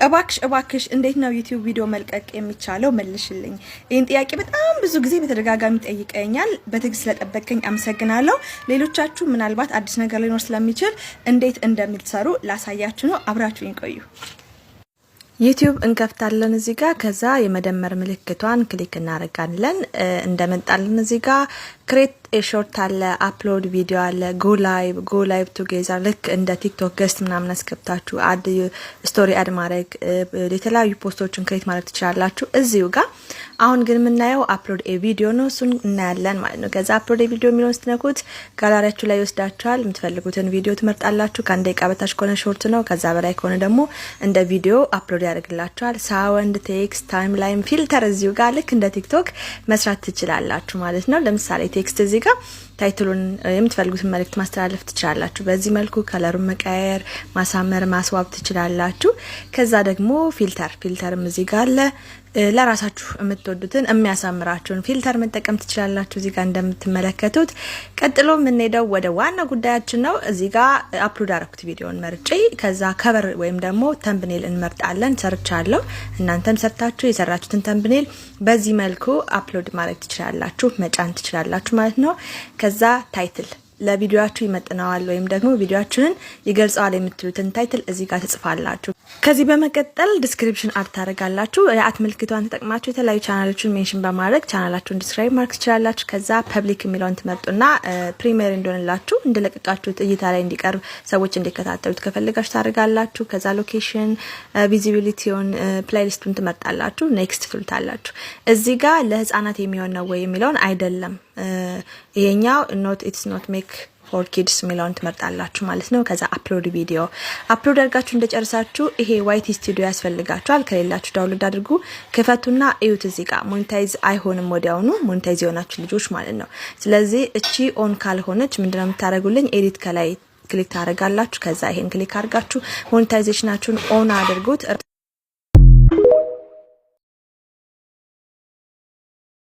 እባክሽ እንዴት ነው ዩቲዩብ ቪዲዮ መልቀቅ የሚቻለው መልሽልኝ። ይህን ጥያቄ በጣም ብዙ ጊዜ በተደጋጋሚ ጠይቀኛል። በትዕግስት ስለጠበቀኝ አመሰግናለሁ። ሌሎቻችሁ ምናልባት አዲስ ነገር ሊኖር ስለሚችል እንዴት እንደምትሰሩ ላሳያችሁ ነው። አብራችሁኝ ቆዩ። ዩቲዩብ እንከፍታለን እዚህ ጋር ከዛ የመደመር ምልክቷን ክሊክ እናደርጋለን። እንደመጣልን እዚህ ጋር ክሬት ሾርት አለ፣ አፕሎድ ቪዲዮ አለ፣ ጎ ላይቭ ቱጌዘር ልክ እንደ ቲክቶክ ገስት ምናምን አስከብታችሁ አድ ስቶሪ አድ ማድረግ የተለያዩ ፖስቶችን ክሬት ማድረግ ትችላላችሁ እዚሁ ጋር። አሁን ግን የምናየው አፕሎድ ኤ ቪዲዮ ነው። እሱን እናያለን ማለት ነው። ከዛ አፕሎድ ኤ ቪዲዮ የሚለውን ስትነኩት ጋላሪያችሁ ላይ ይወስዳችኋል። የምትፈልጉትን ቪዲዮ ትመርጣላችሁ። ከአንድ ደቂቃ በታች ከሆነ ሾርት ነው፣ ከዛ በላይ ከሆነ ደግሞ እንደ ቪዲዮ አፕሎድ ያደርግላችኋል። ሳውንድ፣ ቴክስት፣ ታይም ላይን፣ ፊልተር እዚሁ ጋር ልክ እንደ ቲክቶክ መስራት ትችላላችሁ ማለት ነው። ለምሳሌ ቴክስት እዚህ ጋር ታይትሉን የምትፈልጉትን መልእክት ማስተላለፍ ትችላላችሁ። በዚህ መልኩ ከለሩን መቀየር፣ ማሳመር፣ ማስዋብ ትችላላችሁ። ከዛ ደግሞ ፊልተርም እዚህ ጋር አለ። ለራሳችሁ የምትወዱትን የሚያሳምራችሁን ፊልተር መጠቀም ትችላላችሁ እዚህ ጋር እንደምትመለከቱት። ቀጥሎ የምንሄደው ወደ ዋና ጉዳያችን ነው። እዚህ ጋር አፕሎድ አረኩት ቪዲዮን መርጬ ከዛ ከቨር ወይም ደግሞ ተምብኔል እንመርጣለን። ሰርቻለሁ። እናንተም ሰርታችሁ የሰራችሁትን ተምብኔል በዚህ መልኩ አፕሎድ ማድረግ ትችላላችሁ፣ መጫን ትችላላችሁ ማለት ነው። ከዛ ታይትል ለቪዲዮአችሁ ይመጥነዋል ወይም ደግሞ ቪዲዮአችሁን ይገልጻል የምትሉትን ታይትል እዚህ ጋር ትጽፋላችሁ። ከዚህ በመቀጠል ዲስክሪፕሽን አድ ታደርጋላችሁ። የአት ምልክቷን ተጠቅማችሁ የተለያዩ ቻናሎችን ሜንሽን በማድረግ ቻናላችሁን ዲስክራይብ ማድረግ ትችላላችሁ። ከዛ ፐብሊክ የሚለውን ትመርጡና ፕሪሚየር እንደሆነላችሁ እንደለቀቃችሁት እይታ ላይ እንዲቀርብ ሰዎች እንዲከታተሉት ከፈልጋችሁ ታደርጋላችሁ። ከዛ ሎኬሽን ቪዚቢሊቲውን ፕሌሊስቱን ትመርጣላችሁ። ኔክስት ትሉታላችሁ። እዚህ ጋር ለህፃናት የሚሆን ነው ወይ የሚለውን አይደለም ይሄኛው ኢትስ ኖት ሜክ ፎር ኪድስ ሚለውን ትመርጣላችሁ ማለት ነው። ከዛ አፕሎድ ቪዲዮ አፕሎድ አድርጋችሁ እንደጨርሳችሁ ይሄ ዋይቲ ስቱዲዮ ያስፈልጋችኋል። ከሌላችሁ ዳውንሎድ አድርጉ፣ ክፈቱና እዩት። እዚህ ጋር ሞኔታይዝ አይሆንም ወዲያውኑ ሞኔታይዝ የሆናችሁ ልጆች ማለት ነው። ስለዚህ እቺ ኦን ካልሆነች ምንድነው የምታደርጉልኝ? ኤዲት ከላይ ክሊክ ታደርጋላችሁ። ከዛ ይሄን ክሊክ አድርጋችሁ ሞኔታይዜሽናችሁን ኦን አድርጉት።